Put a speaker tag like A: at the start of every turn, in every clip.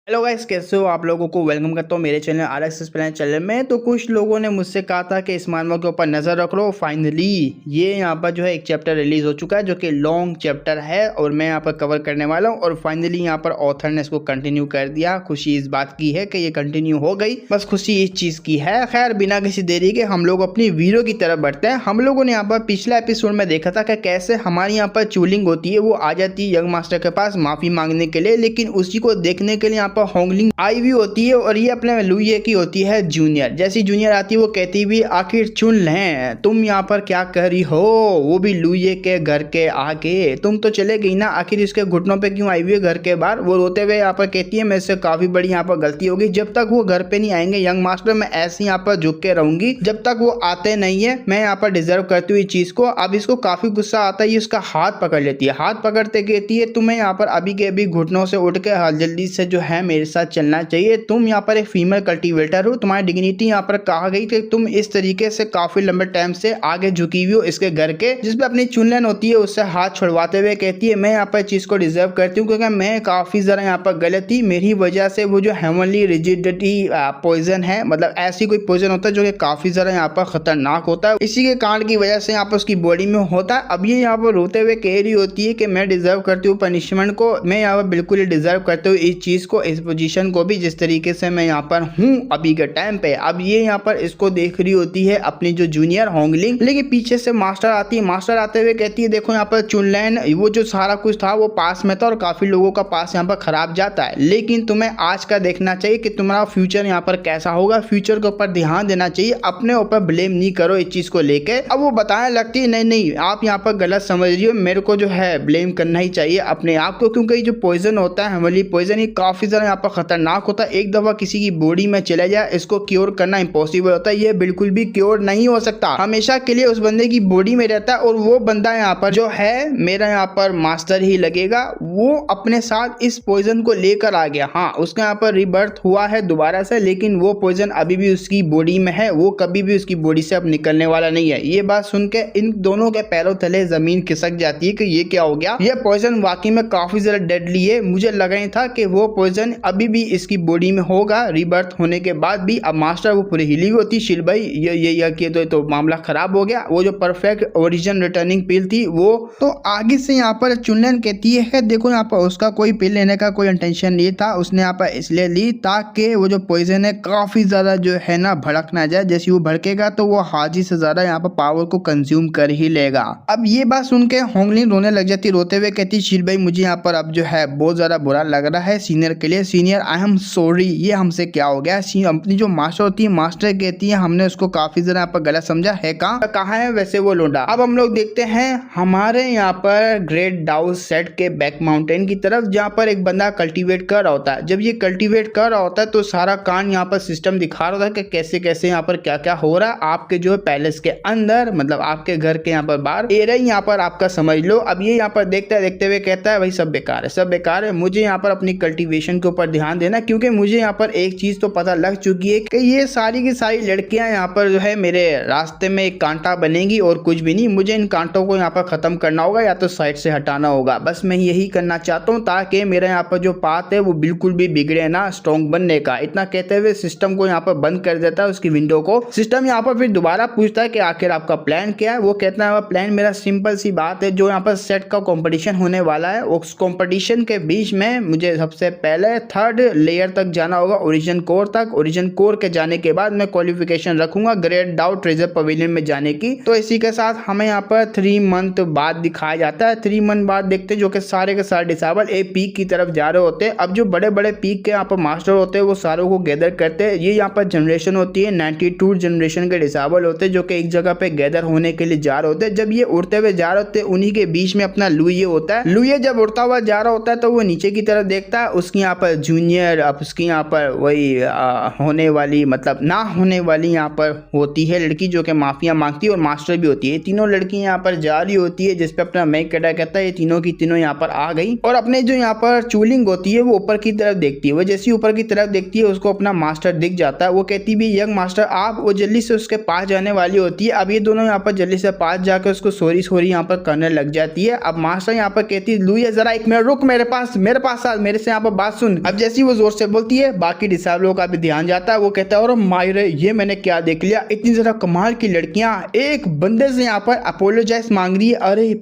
A: Hello guys, कैसे हो आप लोगों को वेलकम करता हूँ मेरे चैनल RXS प्लान चैनल में। तो कुछ लोगों ने मुझसे कहा था कि इस मानवा के ऊपर नज़र रख लो। फाइनली ये यहाँ पर जो है एक चैप्टर रिलीज हो चुका है जो कि लॉन्ग चैप्टर है और मैं यहाँ पर कवर करने वाला हूँ। और फाइनली यहाँ पर ऑथर ने इसको कंटिन्यू कर दिया। खुशी इस बात की है कि ये कंटिन्यू हो गई, बस खुशी इस चीज़ की है। खैर बिना किसी देरी के हम लोग अपनी वीडियो की तरफ बढ़ते हैं। हम लोगों ने यहाँ पर पिछला एपिसोड में देखा था कि कैसे हमारी यहाँ पर चूलिंग होती है, वो आ जाती है यंग मास्टर के पास माफ़ी मांगने के लिए, लेकिन उसी को देखने के लिए यहाँ पर होंगलिंग आई भी होती है और ये अपने लुइये की होती है जूनियर। जैसी जूनियर आती है वो कहती भी आखिर चुन लें, तुम यहाँ पर क्या कर रही हो, वो भी लुइये के घर के आगे। तुम तो चले गई ना, आखिर इसके घुटनों पे क्यों आई हुई है घर के बाहर। वो रोते हुए यहाँ पर कहती है मेरे से काफी बड़ी यहाँ पर गलती होगी, जब तक वो घर पे नहीं आएंगे यंग मास्टर मैं ऐसे यहाँ पर झुक के रहूंगी जब तक वो आते नहीं है। मैं यहाँ पर डिजर्व करती हुई चीज को। अब इसको काफी गुस्सा आता है, उसका हाथ पकड़ लेती है। हाथ पकड़ते कहती है तुम्हें यहाँ पर अभी के अभी घुटनों से उठ के जल्दी से जो है मेरे साथ चलना चाहिए। तुम यहाँ पर एक फीमेल कल्टीवेटर हो, तुम्हारी डिग्निटी यहाँ पर कहा गई कि तुम इस तरीके से काफी लंबे टाइम से आगे झुकी हुई हो इसके घर के, जिसपे अपनी चुनलन होती है उससे हाथ छुड़वाते हुए कहती है मैं यहाँ पर चीज को डिजर्व करती हूँ क्योंकि मैं काफी ज्यादा यहाँ पर गलत थी। मेरी वजह से वो जो हेवनली रिजिडिटी पॉइजन है, मतलब ऐसी कोई पॉइजन होता है जो कि काफी ज्यादा यहाँ पर खतरनाक होता है, इसी के कांड की वजह से यहाँ पर उसकी बॉडी में होता है। अब ये यहाँ पर रोते हुए कह रही होती है कि मैं डिजर्व करती हूँ पनिशमेंट को, मैं यहाँ पर बिल्कुल ही डिजर्व करती हूँ इस चीज को, इस पोजीशन को भी, जिस तरीके से मैं यहाँ पर हूँ अभी के टाइम पे। अब ये यहाँ पर इसको देख रही होती है अपनी जो जूनियर होंगलिंग, लेकिन पीछे से मास्टर आती है। मास्टर आते हुए कहती है देखो यहाँ पर चुनलैन वो जो सारा कुछ था वो पास में था और काफी लोगों का पास यहाँ पर खराब जाता है, लेकिन तुम्हें आज का देखना चाहिए कि तुम्हारा फ्यूचर यहाँ पर कैसा होगा। फ्यूचर के ऊपर ध्यान देना चाहिए, अपने ऊपर ब्लेम नहीं करो इस चीज को लेके। अब वो बताने लगती है नहीं नहीं आप यहाँ पर गलत समझ रही हो, मेरे को जो है ब्लेम करना ही चाहिए अपने आप को, क्योंकि जो पॉइजन होता है हेवनली पॉइजन ये काफी ज्यादा यहाँ पर खतरनाक होता है। एक दफा किसी की बॉडी में चला जाए इसको क्योर करना इम्पॉसिबल होता है, ये बिल्कुल भी क्योर नहीं हो सकता, हमेशा के लिए उस बंदे की बॉडी में रहता है। और वो बंदा यहाँ पर जो है मेरा यहाँ पर मास्टर ही लगेगा, वो अपने साथ इस पॉइजन को लेकर आ गया। हाँ उसका यहाँ पर रिबर्थ हुआ है दोबारा से, लेकिन वो पॉइजन अभी भी उसकी बॉडी में है, वो कभी भी उसकी बॉडी से अब निकलने वाला नहीं है। ये बात सुन के इन दोनों के पैरों तले जमीन खिसक जाती है कि ये क्या हो गया, ये पॉइजन वाकई में काफी ज्यादा डेडली है। मुझे लग रहा था कि वो पॉइजन अभी भी इसकी बॉडी में होगा रिबर्थ होने के बाद भी। अब मास्टर वो पूरी हिली हुई होती, शिल भाई ये किए तो मामला खराब हो गया। वो जो परफेक्ट ओरिजिन रिटर्निंग पिल थी वो तो आगे से यहाँ पर चुनलन कहती है देखो यहाँ पर उसका कोई पिल लेने का कोई इंटेंशन नहीं था, उसने यहाँ पर इसलिए ली ताकि वो जो पॉइजन है काफी ज्यादा जो है ना भड़क ना जाए, जैसे वो भड़केगा तो वो हाजी से ज्यादा यहाँ पर पावर को कंज्यूम कर ही लेगा। अब ये बात सुन के होंगलिंग रोने लग जाती, रोते हुए कहती शील भाई मुझे यहाँ पर अब जो है बहुत ज्यादा बुरा लग रहा है सीनियर के लिए, सीनियर आई एम सॉरी, ये हमसे क्या हो गया। अपनी जो मास्टर होती है मास्टर कहती है हमने उसको काफी ज्यादा यहाँ पर गलत समझा है, कहाँ है वैसे वो लोंडा। अब हम लोग देखते हैं हमारे यहाँ पर ग्रेट डाउस सेट के बैक माउंटेन की तरफ, जहाँ पर एक बंदा कल्टीवेट कर रहा होता है। जब ये कल्टीवेट कर रहा होता है तो सारा कान यहाँ पर सिस्टम दिखा रहा था कि कैसे कैसे यहाँ पर क्या क्या हो रहा है आपके जो है पैलेस के अंदर, मतलब आपके घर के यहाँ पर बाहर एरिया यहाँ पर आपका समझ लो। अब ये यहाँ पर देखते हुए कहता है भाई सब बेकार है, सब बेकार है, मुझे यहाँ पर अपनी कल्टीवेशन के ऊपर ध्यान देना, क्योंकि मुझे यहाँ पर एक चीज तो पता लग चुकी है कि ये सारी की सारी लड़कियां यहाँ पर जो है मेरे रास्ते में एक कांटा बनेगी और कुछ भी नहीं। मुझे इन कांटों को यहाँ पर खत्म करना होगा या तो साइड से हटाना होगा, बस मैं यही करना चाहता हूँ ताकि मेरा यहाँ पर जो पाथ है वो बिल्कुल भी बिगड़े ना, स्ट्रॉन्ग बनने का। इतना कहते हुए सिस्टम को यहाँ पर बंद कर देता है उसकी विंडो को। सिस्टम यहाँ पर फिर दोबारा पूछता है कि आखिर आपका प्लान क्या है। वो कहता है प्लान मेरा सिंपल सी बात है, जो यहाँ पर सेट का कॉम्पिटिशन होने वाला है उस कॉम्पिटिशन के बीच में मुझे सबसे पहले 3rd लेयर तक जाना होगा, ओरिजिन कोर तक। ओरिजिन कोर के जाने के बाद मैं क्वालिफिकेशन रखूंगा ग्रेट डाउट ट्रेजर पवेलियन में जाने की। तो इसी के साथ हमें यहाँ पर 3 मंथ बाद दिखाया जाता है। 3 मंथ बाद देखते हैं जो कि सारे के सारे डिसेबल एक पीक की तरफ जा रहे होते हैं। अब जो बड़े बड़े पीक के यहाँ पर मास्टर होते हैं वो सारों को गैदर करते हैं। ये यहाँ पर जनरेशन होती है 92 जनरेशन के डिसेबल होते हैं जो कि एक जगह पे गैदर होने के लिए जा रहे होते हैं। जब ये उड़ते हुए जा रहे होते हैं उन्हीं के बीच में अपना लुइये होता है। लुइये जब उड़ता हुआ जा रहा होता है तो वो नीचे की तरफ देखता है, उसकी यहाँ पर जूनियर, अब उसकी यहाँ पर वही होने वाली मतलब ना होने वाली यहाँ पर होती है लड़की जो कि माफिया मांगती है और मास्टर भी होती है। तीनों लड़की यहाँ पर जा रही होती है जिसपे अपना मैक कहता है ये तीनों की तीनों यहाँ पर आ गई और अपने जो यहाँ पर चूलिंग होती है वो ऊपर की तरफ देखती है। वो जैसी ऊपर की तरफ देखती है उसको अपना मास्टर दिख जाता है। वो कहती भी यंग मास्टर आप, वो जल्दी से उसके पास जाने वाली होती है। अब ये दोनों यहाँ पर जल्दी से पास जाकर उसको सॉरी यहाँ पर करने लग जाती है। अब मास्टर यहाँ पर कहती है लुइये जरा एक मिनट रुक, मेरे पास मेरे से यहाँ पर बात सुन। सुन। अब जैसी वो जोर से बोलती है बाकी डिसेबलों का भी ध्यान जाता है। वो कहता है और मायरे ये मैंने क्या देख लिया, इतनी जरा कमाल की लड़कियां एक बंदे से यहाँ पर अपोलोजाइज मांग रही है। अरे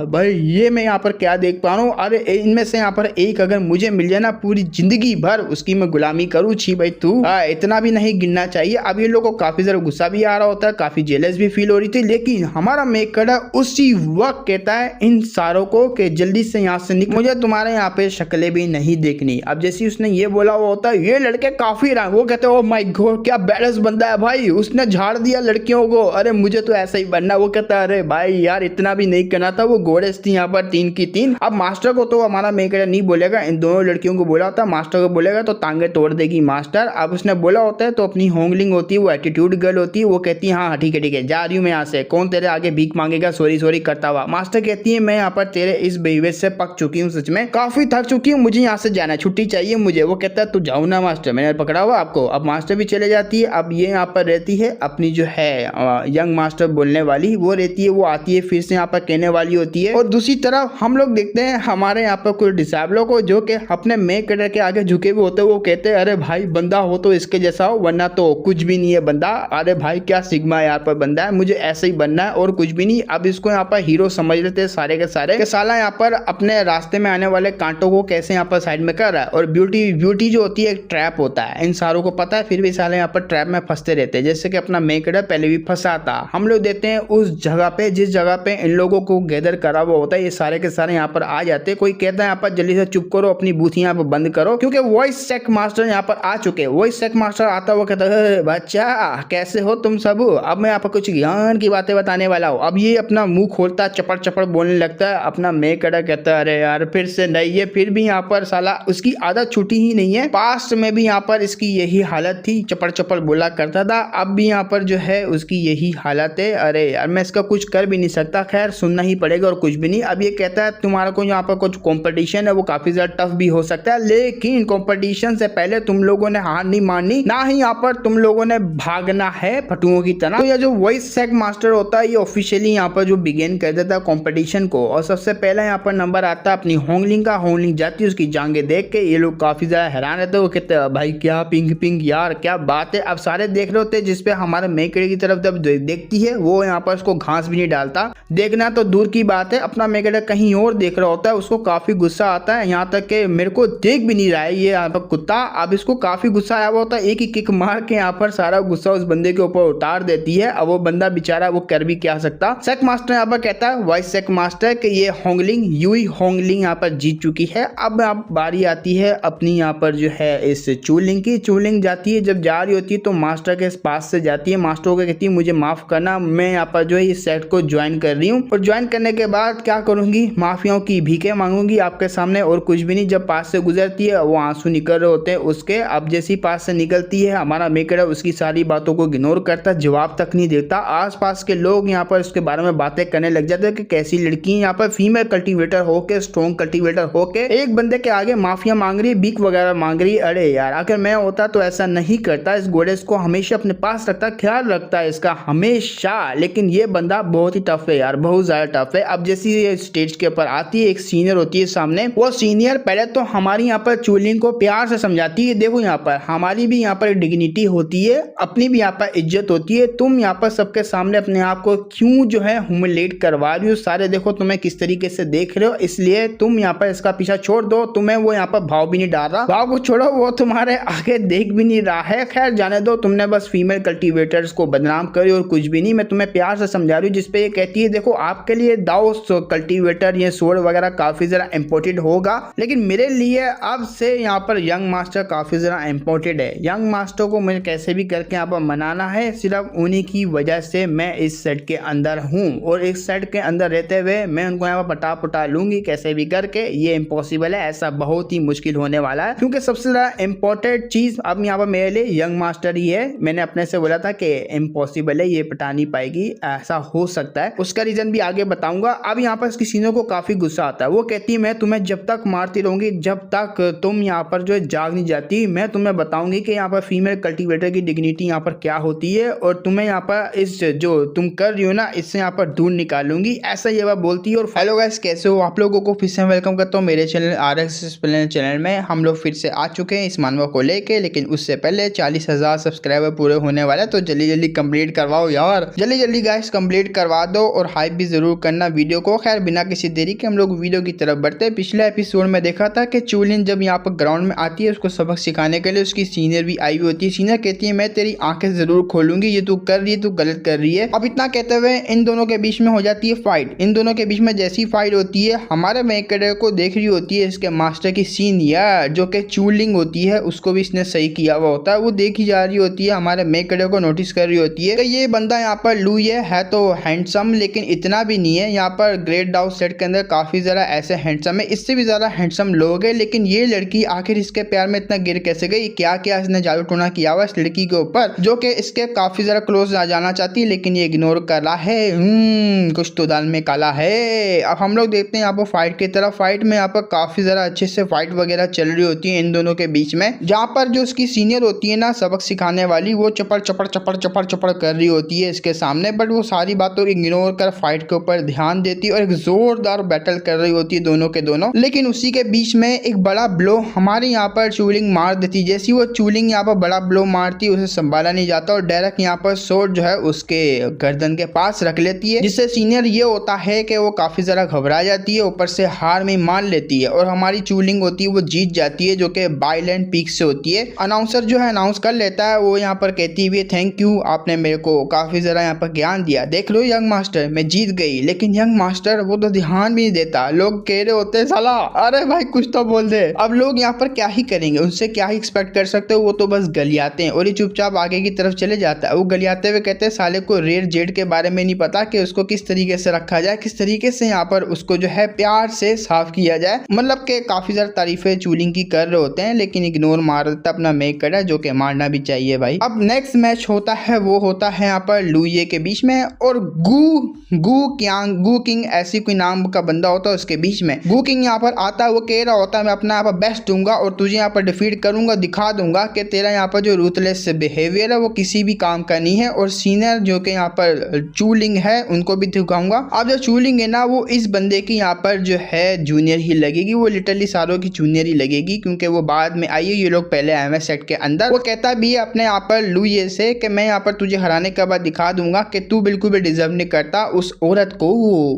A: भाई ये मैं यहाँ पर क्या देख पा रहा हूँ, अरे इनमें से यहाँ पर एक अगर मुझे मिल जाए ना पूरी जिंदगी भर उसकी मैं गुलामी करूँ। छी भाई तू इतना भी नहीं गिनना चाहिए। अब ये लोगों को काफी जरा गुस्सा भी आ रहा होता है, काफी जेलस भी फील हो रही थी, लेकिन हमारा मेकड़ा उसी वक्त कहता है इन सारों को कि जल्दी से यहाँ से निकल, मुझे तुम्हारे यहाँ पे शक्लें भी नहीं देखनी। अब जैसे उसने ये बोला हुआ होता है ये लड़के काफी रहा, वो कहते हैं ओ माय गॉड क्या बैलेंस बंदा है भाई, उसने झाड़ दिया लड़कियों को, अरे मुझे तो ऐसा ही बनना। वो कहता है अरे भाई यार इतना भी नहीं करना था, वो गोडेस थी यहाँ पर 3 की 3। अब मास्टर को तो हमारा मेकड़ा नहीं बोलेगा, इन दोनों लड़कियों को बोला होता है, मास्टर को बोलेगा तो टांगे तोड़ देगी मास्टर। अब उसने बोला होता है तो अपनी होंगलिंग होती है, वो एटीट्यूड गर्ल होती है, वो कहती है हाँ ठीक है जा रही हूँ मैं यहाँ से, कौन तेरे आगे भीख मांगेगा सॉरी करता हुआ। मास्टर कहती है मैं यहाँ पर तेरे इस बिहेवियर से पक चुकी हूँ, सच में काफी थक चुकी हूँ, मुझे यहाँ से जाना, छुट्टी चाहिए मुझे। वो कहता है तू जाओ ना मास्टर, मैंने पकड़ा हुआ आपको। अब मास्टर भी चले जाती है। अब ये यहाँ पर रहती है अपनी जो है यंग मास्टर बोलने वाली, वो रहती है, वो आती है फिर से यहाँ पर कहने वाली होती है। और दूसरी तरफ हम लोग देखते हैं हमारे यहाँ पर कुछ डिसेबलों को जो कि अपने मेकड़ा के आगे झुके हुए होते हैं। वो कहते हैं अरे भाई बंदा हो तो इसके जैसा हो वरना तो कुछ भी नहीं है बंदा। अरे भाई क्या सिग्मा यहाँ पर बंदा है, मुझे ऐसे ही बनना है और कुछ भी नहीं। अब इसको यहाँ पर हीरो समझ लेते हैं सारे के सारे कि साला यहाँ पर अपने रास्ते में आने वाले कांटों को कैसे यहाँ पर साइड में कर रहा है। और ब्यूटी जो होती है एक ट्रैप होता है, इन सारों को पता है, फिर भी साले यहाँ पर ट्रैप में फंसते रहते हैं, जैसे कि अपना मेकड़ा पहले भी फंसा था। हम लोग देते हैं उस जगह पे जिस जगह पे इन लोगों को गैदर करा हुआ होता है, ये सारे के सारे यहाँ पर आ जाते हैं। कोई कहता है यहाँ पर जल्दी से चुप करो, अपनी बूथी यहाँ पर बंद करो, क्योंकि वॉइस चेक मास्टर यहाँ पर आ चुके हैं। वॉइस चेक मास्टर आता हुआ कहता है बच्चा कैसे हो तुम सब, अब मैं यहाँ पर कुछ ज्ञान की बातें बताने वाला हूँ। अब ये अपना मुंह खोलता चपड़ चपड़ बोलने लगता है। अपना मेकड़ा कहता है अरे यार फिर से नहीं, ये फिर भी यहाँ पर साला उसकी आदत छूटी ही नहीं है। पास्ट में भी यहाँ पर इसकी यही हालत थी, चपड़ चपड़ बोला करता था, अब भी यहाँ पर जो है उसकी यही हालत है। अरे यार मैं इसका कुछ कर भी नहीं सकता, खैर सुनना ही पड़ेगा और कुछ भी नहीं। अब ये कहता है तुम्हारा को यहाँ पर कुछ कंपटीशन है, वो काफी ज्यादा टफ भी हो सकता है, लेकिन कंपटीशन से पहले तुम लोगों ने हार नहीं माननी, ना ही यहाँ पर तुम लोगों ने भागना है फटुओं की तरह। तो ये जो वॉइस चेक मास्टर होता है ये ऑफिशियली यहाँ पर जो बिगिन कर देता है कंपटीशन को। और सबसे पहला यहाँ पर नंबर आता है अपनी होंगलिंग का। होंगलिंग जाती है, उसकी जांगे देख के ये लोग काफी ज्यादा हैरान रहते हैं। वो कहते हैं भाई क्या पिंक यार क्या बात है। अब सारे देख रहे होते हैं, जिसपे हमारे मेकड़े की तरफ जब देखती है वो यहाँ पर उसको घास भी नहीं डालता, देखना तो दूर की बात है, अपना मेकड़ा कहीं और देख रहा होता है। उसको काफी गुस्सा आता है, यहाँ तक कि मेरे को देख भी नहीं रहा है ये यहाँ पर कुत्ता। अब इसको काफी गुस्सा आया हुआ होता है, एक ही किक मार के यहाँ पर सारा गुस्सा उस बंदे के ऊपर उतार देती है। अब वो बंदा बेचारा वो कर भी क्या सकता। सेक मास्टर यहाँ पर कहता है वॉइस सेक मास्टर कि ये होंगलिंग यूई होंगलिंग यहाँ पर जीत चुकी है। अब बारी आती है अपनी यहाँ पर जो है इस चूलिंग की। चूलिंग जाती है, जब जा रही होती है तो मास्टर के पास से जाती है, मास्टर को कहती है मुझे माफ करना, मैं यहाँ पर जो है इस सेट को ज्वाइन कर रही हूँ और ज्वाइन करने के बाद क्या करूंगी, माफियाओं की भीखे मांगूंगी आपके सामने और कुछ भी नहीं। जब पास से गुजरती है वो आंसू निकल रहे होते हैं उसके। अब जैसी पास से निकलती है हमारा मेकड़ा उसकी सारी बातों को इग्नोर करता, जवाब तक नहीं देता। आसपास के लोग यहाँ पर उसके बारे में बातें करने लग जाते हैं कि कैसी लड़की यहाँ पर फीमेल कल्टीवेटर होके, स्ट्रॉन्ग कल्टीवेटर होके एक बंदे के आगे माफिया मांग रही है, बीक वगैरह मांग रही है। अरे यार अगर मैं होता तो ऐसा नहीं करता, इस गोडेस को हमेशा अपने पास रखता, ख्याल रखता है इसका हमेशा। लेकिन ये बंदा बहुत ही टफ है यार, बहुत ज्यादा टफ है। अब जैसी ये स्टेज के ऊपर आती है, एक सीनियर होती है सामने, वो सीनियर पहले तो हमारी यहाँ पर चूलिंग को प्यार से समझाती है, देखो यहाँ पर हमारी भी यहाँ पर डिग्निटी होती है, अपनी भी यहाँ पर इज्जत होती है, तुम यहाँ पर सबके सामने अपने आप को क्यों जो है ह्यूमिलेट करवा रही हो, सारे देखो तुम्हें किस तरीके से देख रहे हो, इसलिए तुम यहाँ पर इसका पीछा छोड़ दो। तुम्हें वो यहाँ पर भाव भी नहीं डाल रहा, भाव को छोड़ो वो तुम्हारे आगे देख भी नहीं रहा है। खैर जाने दो, तुमने बस फीमेल कल्टीवेटर्स को बदनाम करी और कुछ भी नहीं, मैं तुम्हें प्यार से समझा रही हूँ। जिसपे ये कहती है देखो आपके लिए दाओ कल्टीवेटर ये सोड वगैरह काफी जरा इम्पोर्टेंट होगा, लेकिन मेरे लिए अब से यहाँ पर यंग मास्टर काफी जरा इम्पोर्टेंट है। यंग मास्टर को मुझे कैसे भी करके यहाँ पर मनाना है, सिर्फ उन्हीं की वजह से मैं इस सेट के अंदर हूँ और इस सेट के अंदर रहते हुए मैं उनको यहाँ पर पटा लूंगी कैसे भी करके। ये इम्पॉसिबल है, ऐसा बहुत ही मुश्किल होने वाला है, क्योंकि सबसे ज्यादा इम्पोर्टेंट चीज अब यहाँ पर मेरे लिए यंग मास्टर ही है। मैंने अपने से बोला था कि इम्पॉसिबल है, ये पटा नहीं पाएगी, ऐसा हो सकता है, उसका रीजन भी आगे बताऊंगा। अब यहाँ पर इसकी सीनों को काफी गुस्सा आता है, वो कहती है मैं तुम्हें जब तक मारती रहूंगी जब तक तुम यहाँ पर जो है जाग नहीं जाती, मैं तुम्हें बताऊंगी कि यहाँ पर फीमेल कल्टीवेटर की डिग्निटी यहाँ पर क्या होती है और तुम्हें यहाँ पर इस जो तुम कर रही हो ना इससे यहाँ पर दूर निकालूंगी, ऐसा ये बात बोलती है। और हेलो गाइस कैसे हो आप लोगों को फिर से वेलकम करता हूँ मेरे चैनल RX चैनल में हम लोग फिर से आ चुके हैं इस मानवा को लेके, लेकिन उससे पहले 40,000 सब्सक्राइबर पूरे होने वाले, तो जल्दी जल्दी कंप्लीट करवाओ यार, जल्दी जल्दी गाइस कंप्लीट करवा दो और हाइप भी जरूर करना वीडियो को। खैर बिना किसी देरी के हम लोग वीडियो की तरफ बढ़ते हैं। पिछले एपिसोड में देखा था कि चूलिन जब यहाँ पर ग्राउंड में आती है उसको सबक सिखाने के लिए उसकी सीनियर भी आई हुई होती है। सीनियर कहती है मैं तेरी आंखें जरूर खोलूंगी, ये तू कर रही है, तू गलत कर रही है। अब इतना कहते हुए इन दोनों के बीच में हो जाती है फाइट। इन दोनों के बीच में जैसी फाइट होती है हमारे मैकेडर को देख रही होती है इसके मास्टर की सीनियर जो कि चूलिंग होती है, उसको भी इसने सही किया हुआ होता है। वो देखी जा रही होती है, हमारे मैकेडर को नोटिस कर रही होती है कि ये बंदा यहाँ पर लुई है तो हैंडसम, लेकिन इतना भी नहीं है। यहाँ पर ग्रेट डाउ सेट के अंदर काफी ज्यादा ऐसे हैंडसम है, इससे भी ज्यादा हैंडसम लोग है, लेकिन ये लड़की आखिर इसके प्यार में इतना गिर कैसे गई? क्या क्या इसने जादू टोना किया हुआ इस लड़की के ऊपर जो कि इसके काफी ज्यादा क्लोज आ जाना चाहती है, लेकिन ये इग्नोर कर रहा है। कुछ तो दाल में काला है। अब हम लोग देखते हैं यहाँ पर फाइट की तरफ। फाइट में यहाँ पर काफी ज्यादा अच्छे से फाइट वगैरह चल रही होती है इन दोनों के बीच में, जहाँ पर जो उसकी सीनियर होती है ना सबक सिखाने वाली, वो चपड़ चपड़ चपड़ चपड़ चपड़ कर रही होती है इसके सामने, बट वो सारी बातों इग्नोर कर फाइट के ऊपर ध्यान देती है और एक जोरदार बैटल कर रही होती है दोनों के दोनों। लेकिन उसी के बीच में एक बड़ा ब्लो हमारे यहाँ पर चूलिंग मार देती। जैसी वो चूलिंग यहाँ पर बड़ा ब्लो मारती है उसे संभाला नहीं जाता और डायरेक्ट यहाँ पर सोर्ड जो है उसके गर्दन के पास रख लेती है, जिससे सीनियर ये होता है कि वो काफी ज्यादा घबरा जाती है, ऊपर से हार में मान लेती है और हमारी चूलिंग होती है वो जीत जाती है, जो कि बाइलैंड पीक से होती है। अनाउंसर जो है अनाउंस कर लेता है, वो यहाँ पर कहती हुई थैंक यू, आपने मेरे को काफी ज्यादा यहाँ पर ज्ञान दिया, देख लो यंग मास्टर मैं जीत गई। लेकिन यंग मास्टर वो तो ध्यान भी नहीं देता, लोग कह रहे होते हैं साला अरे भाई कुछ तो बोल दे। अब लोग यहाँ पर क्या ही करेंगे, उनसे क्या ही एक्सपेक्ट कर सकते हो, वो तो बस गलियाते हैं और ये चुपचाप आगे की तरफ चले जाता है। वो गलियाते हुए कहते हैं साले को रेड जेड के बारे में नहीं पता कि उसको किस तरीके से रखा जाए, किस तरीके से यहाँ पर उसको जो है प्यार से साफ किया जाए। मतलब के काफी ज्यादा तारीफें चूलिंग की कर रहे होते हैं, लेकिन इग्नोर मार देता अपना मेक कर, जो कि मारना भी चाहिए भाई। अब नेक्स्ट मैच होता है वो होता है यहाँ पर लुई के बीच में और गू किंग ऐसी कोई नाम का बंदा होता है उसके बीच में। गू किंग यहाँ पर आता है, वो कह रहा होता है मैं अपना यहाँ पर बेस्ट दूंगा और तुझे यहाँ पर डिफीट करूंगा, दिखा दूंगा कि तेरा यहाँ पर जो रूथलेस बिहेवियर है वो किसी भी काम का नहीं है। और सीनियर जो कि यहाँ पर चूलिंग है उनको भी दिखाऊंगा। अब जो चूलिंग है ना वो इस बंदे की यहाँ पर जो है जूनियर ही लगेगी, वो लिटरली सारों की जूनियर ही लगेगी क्योंकि वो बाद में आई है, ये लोग पहले आए हैं सेट के अंदर। वो कहता भी है अपने यहाँ पर लुई से कि मैं यहाँ पर तुझे हराने के बाद दिखा दूंगा कि तू बिल्कुल भी डिजर्व नहीं करता उस औरत को,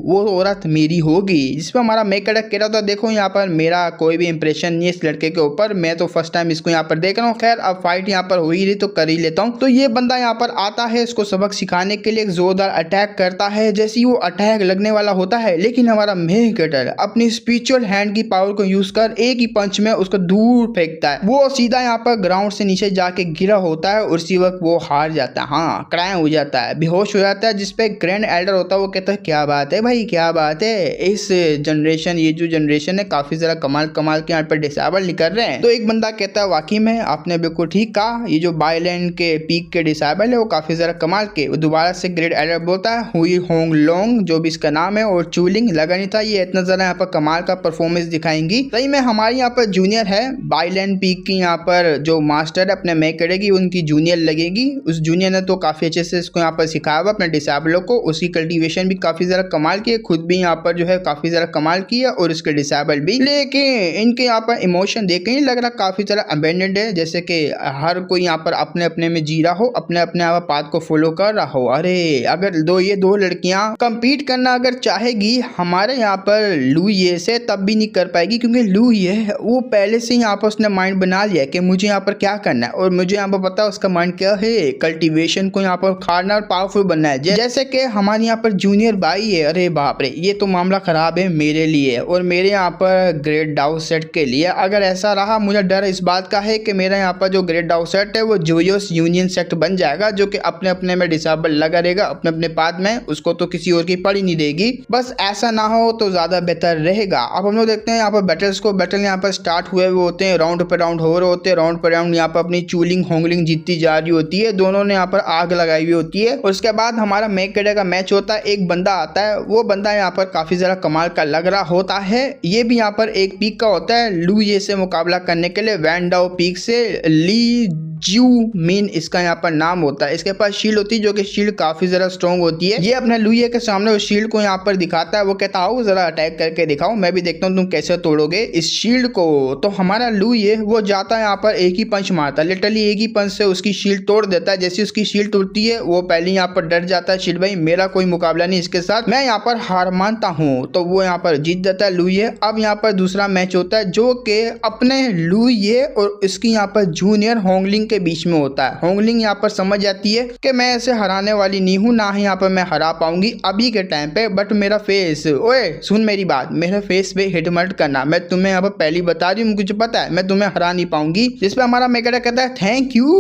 A: वो औरत मेरी होगी। जिस पर हमारा मेकर कह रहा था देखो यहाँ पर मेरा कोई भी इंप्रेशन नहीं है इस लड़के के ऊपर, मैं तो फर्स्ट टाइम इसको यहाँ पर देख रहा हूँ। खैर अब फाइट यहाँ पर हो ही रही तो कर ही लेता हूँ। तो ये बंदा यहाँ पर आता है इसको सबक सिखाने के लिए, एक जोरदार अटैक करता है। जैसे ही वो अटैक लगने वाला होता है लेकिन हमारा मेकर अपनी स्पिरिचुअल हैंड की पावर को यूज कर एक ही पंच में उसको दूर फेंकता है। वो सीधा यहाँ पर ग्राउंड से नीचे जाके गिरा होता है और उसी वक्त वो हार जाता है, हाँ क्राइम हो जाता है, बेहोश हो जाता है। जिसपे ग्रैंड एल्डर होता है वो कहता है क्या बात है भाई, क्या बात है, इस जनरेशन ये जो जनरेशन है काफी ज्यादा कमाल कमाल के यहाँ पर डिसेबल निकल रहे हैं। तो एक बंदा कहता है वाकई में आपने बिल्कुल ठीक कहा, ये जो बाइलैंड के पीक के डिसेबल है वो काफी ज्यादा कमाल के। वो दोबारा से ग्रेट एल्डर बोलता है हुई होंग लोंग जो भी इसका नाम है, और चूलिंग लगा नहीं था ये इतना ज्यादा यहाँ पर कमाल का परफॉर्मेंस दिखाएंगी। सही में हमारी यहाँ पर जूनियर है बाइलैंड पीक की, यहाँ पर जो मास्टर है अपने मेक करेगी उनकी जूनियर लगेगी। उस जूनियर ने तो काफी अच्छे से इसको यहाँ पर सिखाया हुआ अपने डिसेबलों को, उसकी कल्टीवेशन भी काफी ज्यादा कमाल की है, खुद भी यहाँ पर जो है काफी ज्यादा कमाल की है और इसके डिसेबल भी। लेकिन इनके यहाँ पर इमोशन देख के नहीं लग रहा काफी ज्यादा अबेंडेंड है, जैसे कि हर कोई यहाँ पर अपने अपने में जी रहा हो, अपने अपने यहाँ पर पाथ को फॉलो कर रहा हो। अरे अगर ये दो लड़कियां कंपीट करना अगर चाहेगी हमारे यहाँ पर लुई से तब भी नहीं कर पाएगी, क्योंकि लुई है वो पहले से यहाँ पर उसने माइंड बना लिया कि मुझे यहाँ पर क्या करना है और मुझे यहाँ पर पता है उसका माइंड क्या है, कल्टीवेशन को यहाँ पर खाना और पावरफुल बनना है। जैसे कि हमारे यहाँ पर जूनियर भाई है, अरे बाप रे ये तो मामला खराब है मेरे लिए और मेरे यहाँ पर ग्रेट डाउ सेट के लिए। अगर ऐसा रहा मुझे डर इस बात का है कि मेरा यहाँ पर जो ग्रेट डाउ सेट है वो जोयोस यूनियन सेट बन जाएगा, जो कि अपने अपने में डिसेबल लगा रहेगा अपने अपने पाद में, उसको तो किसी और की पड़ी नहीं देगी। बस ऐसा ना हो तो ज्यादा बेहतर रहेगा। अब हम लोग देखते हैं यहाँ पर बैटल्स को। बैटल यहाँ पर स्टार्ट हुए हुए होते हैं, राउंड पे राउंड हो रहे होते हैं, राउंड पे राउंड यहाँ पर अपनी चूलिंग होंगलिंग जीतती जा रही होती है, दोनों ने यहाँ पर आग लगाई हुई होती है। और उसके बाद हमारा मेक कड़े का मैच होता है, एक बंदा आता है, वो बंदा यहाँ पर काफी ज्यादा कमाल का लग रहा होता है। ये भी यहाँ पर एक पीक का होता है लुई से मुकाबला करने के लिए, वैन डाउ पीक से ली जू मीन इसका यहाँ पर नाम होता है। इसके पास शील्ड होती है जो कि शील्ड काफी जरा स्ट्रॉन्ग होती है। ये अपने लुइये के सामने उस शील्ड को यहाँ पर दिखाता है। वो कहता आओ जरा अटैक करके दिखाओ, मैं भी देखता हूँ तुम कैसे तोड़ोगे इस शील्ड को। तो हमारा लुइये वो जाता है यहाँ पर एक ही पंच मारता है, लिटरली एक ही पंच से उसकी शील्ड तोड़ देता है। जैसे उसकी शील्ड टूटती है वो पहले यहाँ पर डर जाता है, शील्ड भाई मेरा कोई मुकाबला नहीं इसके साथ, मैं यहाँ पर हार मानता हूँ। तो वो यहाँ पर जीत जाता है लुइये। अब यहाँ पर दूसरा मैच होता है जो कि अपने लुइये और इसकी यहाँ पर जूनियर होंगलिंग के बीच में होता है। होंगलिंग यहाँ पर समझ जाती है कि मैं ऐसे हराने वाली नहीं हूँ, ना ही यहाँ पर मैं हरा पाऊंगी अभी के टाइम पे, बट मेरा फेस, ओए सुन मेरी बात, मेरे फेस पे हिट मत करना, मैं तुम्हें यहाँ पर पहली बता रही हूँ, मुझे पता है मैं तुम्हें हरा नहीं पाऊंगी। जिसपे हमारा मेकड़ा कहता है थैंक यू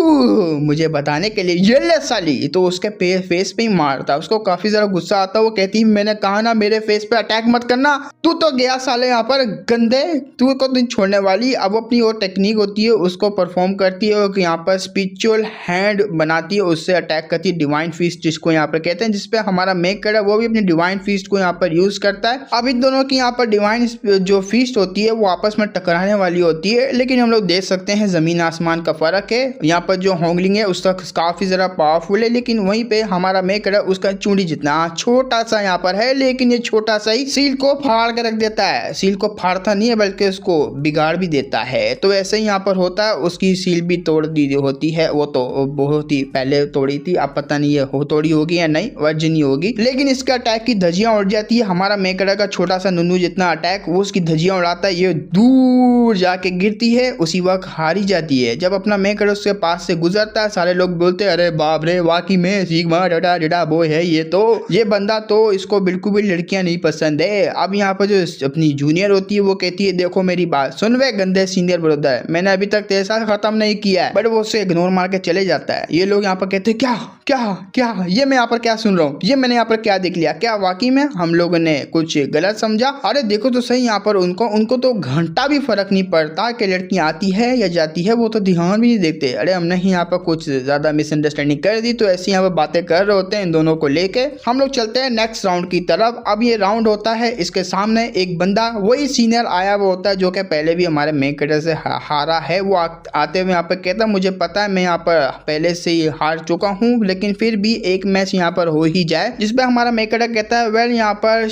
A: मुझे बताने के लिए, ये ले साली। तो उसके फेस पे ही मारता है। उसको काफी ज्यादा गुस्सा आता है। वो कहती है मैंने कहा ना मेरे फेस पे अटैक मत करना, तू तो गया साले यहाँ पर गंदे, तू को नहीं छोड़ने वाली। अब अपनी वो टेक्निक होती है उसको परफॉर्म करती है, यहाँ पर स्पिरिचुअल हैंड बनाती है, उससे अटैक करती है डिवाइन फीस्ट जिसको यहाँ पर कहते हैं। जिसपे हमारा मेकड़ा वो भी अपनी डिवाइन फीस्ट को यहाँ पर यूज करता है। अब इन दोनों की यहाँ पर डिवाइन जो फीस्ट होती है वो आपस में टकराने वाली होती है, लेकिन हम लोग देख सकते हैं जमीन आसमान का फर्क है। यहाँ पर जो होंगलिंग है उसका काफी जरा पावरफुल है, लेकिन वहीं पे हमारा मेकड़ा उसका चूड़ी जितना छोटा सा यहाँ पर है, लेकिन ये छोटा सा ही सील को फाड़ के रख देता है। सील को फाड़ता नहीं है बल्कि उसको बिगाड़ भी देता है। तो ऐसे ही यहाँ पर होता है, उसकी सील भी तोड़ दी होती है। वो तो बहुत ही पहले तोड़ी थी, अब पता नहीं है हो तोड़ी होगी या नहीं, वर्जिन होगी। लेकिन इसका अटैक की धजियां उड़ जाती है। हमारा मेकड़ा का छोटा सा नुन्नू जितना अटैक वो उसकी धजियां उड़ाता है, ये दूर जाके गिरती है, उसी वक्त हारी जाती है। जब अपना मेकड़ा उसके पास से गुजरता है सारे लोग बोलते हैं अरे बाप रे वाकई में सिग्मा डा डा बॉय है ये बंदा, तो इसको बिल्कुल भी लड़कियां नहीं पसंद है। अब यहाँ पर जो अपनी जूनियर होती है वो कहती है देखो मेरी बात सुन वे गंदे सीनियर ब्रदर, मैंने अभी तक तेरे साथ खत्म नहीं किया है, बट वो उससे इग्नोर मार के चले जाता है। ये लोग यहाँ पर कहते हैं क्या क्या क्या, ये मैं यहाँ पर क्या सुन रहा हूँ, ये मैंने यहाँ पर क्या देख लिया, क्या वाकई में हम लोगों ने कुछ गलत समझा? अरे देखो तो सही यहाँ पर उनको तो घंटा भी फर्क नहीं पड़ता कि लड़कियां आती है या जाती है, वो तो ध्यान भी नहीं देखते। अरे हमने ही यहाँ पर कुछ ज्यादा मिसअंडरस्टैंडिंग कर दी, तो ऐसी यहाँ पर बातें कर रहे होते हैं इन दोनों को लेके। हम लोग चलते हैं नेक्स्ट राउंड की तरफ। अब ये राउंड होता है, इसके सामने एक बंदा वही सीनियर आया हुआ होता है जो कि पहले भी हमारे मेकड़ा से हारा है। वो आते हुए यहाँ पर कहता मुझे पता है मैं यहाँ पर पहले से ही हार चुका हूँ, लेकिन फिर भी एक मैच यहाँ पर हो ही जाए। जिसपे हमारा मेकड़ा कहता है वेल यहाँ पर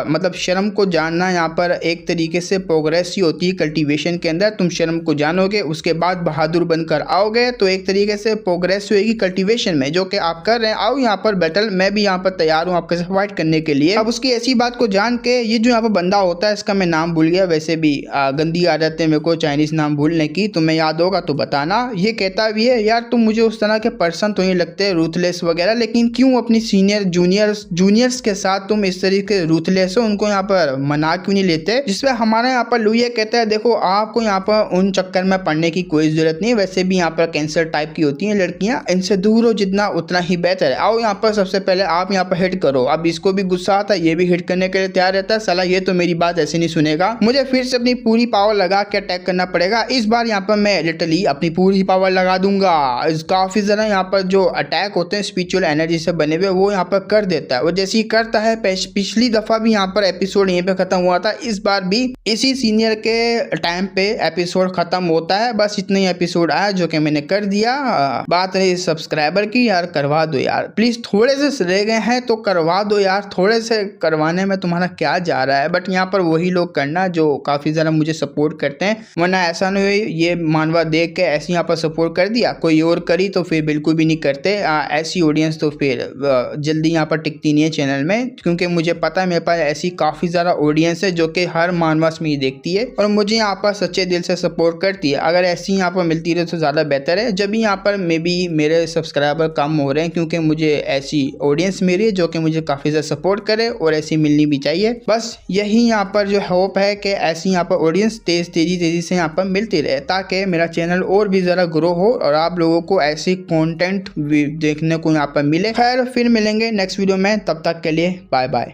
A: मतलब शर्म को जानना यहाँ पर एक तरीके से प्रोग्रेस ही होती है कल्टीवेशन के अंदर। तुम शर्म को जानोगे उसके बाद बहादुर बनकर आओगे, तो एक तरीके से प्रोग्रेस होगी कल्टीवेशन में जो कि आप कर रहे हैं। आओ यहाँ पर बैटल, मैं भी यहाँ पर तैयार हूँ आपके साथ फाइट करने के लिए। अब उसकी ऐसी बात को जान के ये जो यहाँ पर बंदा होता है, इसका मैं नाम भूल गया, वैसे भी गंदी आदत है मेरे को चाइनीज नाम भूलने की, तुम्हें याद होगा तो बताना। ये कहता भी है यार तुम मुझे उस तरह के पर्सन तो नहीं लगते रूथलेस वगैरह, लेकिन क्यों अपनी सीनियर जूनियर्स के साथ तुम इस तरीके रूथलेस हो, उनको यहाँ पर मना क्यों नहीं लेते? जिसपे हमारे यहाँ पर लुइये कहता है देखो आपको यहाँ पर उन चक्कर में पड़ने की कोई जरूरत नहीं, वैसे भी यहाँ पर कैंसर टाइप की होती हैं लड़कियां, इनसे दूर हो जितना उतना ही बेहतर है। आओ यहाँ पर सबसे पहले आप यहाँ पर हिट करो। अब इसको भी गुस्सा आता है, ये भी हिट करने के लिए तैयार रहता है। साला ये तो मेरी बात ऐसे नहीं सुनेगा, मुझे फिर से अपनी पूरी पावर लगा के अटैक करना पड़ेगा। इस बार यहाँ पर मैं लिटरली अपनी पूरी पावर लगा दूंगा। काफी ज्यादा यहाँ पर जो अटैक होते हैं स्पिरिचुअल एनर्जी से बने हुए वो यहाँ पर कर देता है। वो जैसे ही करता है, पिछली दफा भी यहाँ पर एपिसोड यहीं पे खत्म हुआ था, इस बार भी इसी सीनियर के टाइम पे एपिसोड खत्म होता है। बस इतना ही एपिसोड आया जो कि मैंने कर दिया। बात रही सब्सक्राइबर की, यार करवा दो यार प्लीज, थोड़े से रह गए हैं तो करवा दो यार, थोड़े से करवाने में तुम्हारा क्या जा रहा है। बट यहाँ पर वही लोग करना जो काफी ज्यादा मुझे सपोर्ट करते हैं, वरना ऐसा नहीं हुई ये मानवा देख के ऐसे यहाँ पर सपोर्ट कर दिया, कोई और करी तो फिर बिल्कुल भी नहीं करते। ऐसी ऑडियंस तो फिर जल्दी यहाँ पर टिकती नहीं है चैनल में, क्योंकि मुझे पता है मेरे पास ऐसी काफी ज्यादा ऑडियंस है जो कि हर मानवास में ही देखती है और मुझे यहाँ पर सच्चे दिल से सपोर्ट करती है। अगर ऐसी यहाँ पर मिलती रहे तो ज़्यादा बेहतर है। जब भी यहाँ पर मे बी मेरे सब्सक्राइबर कम हो रहे हैं, क्योंकि मुझे ऐसी ऑडियंस मेरी है जो कि मुझे काफ़ी ज़्यादा सपोर्ट करे और ऐसी मिलनी भी चाहिए। बस यही यहाँ पर जो होप है कि ऐसी यहाँ पर ऑडियंस तेज़ी से यहाँ पर मिलती रहे, ताकि मेरा चैनल और भी ज़रा ग्रो हो और आप लोगों को ऐसी कंटेंट देखने को यहाँ पर मिले। खैर फिर मिलेंगे नेक्स्ट वीडियो में, तब तक के लिए बाय बाय।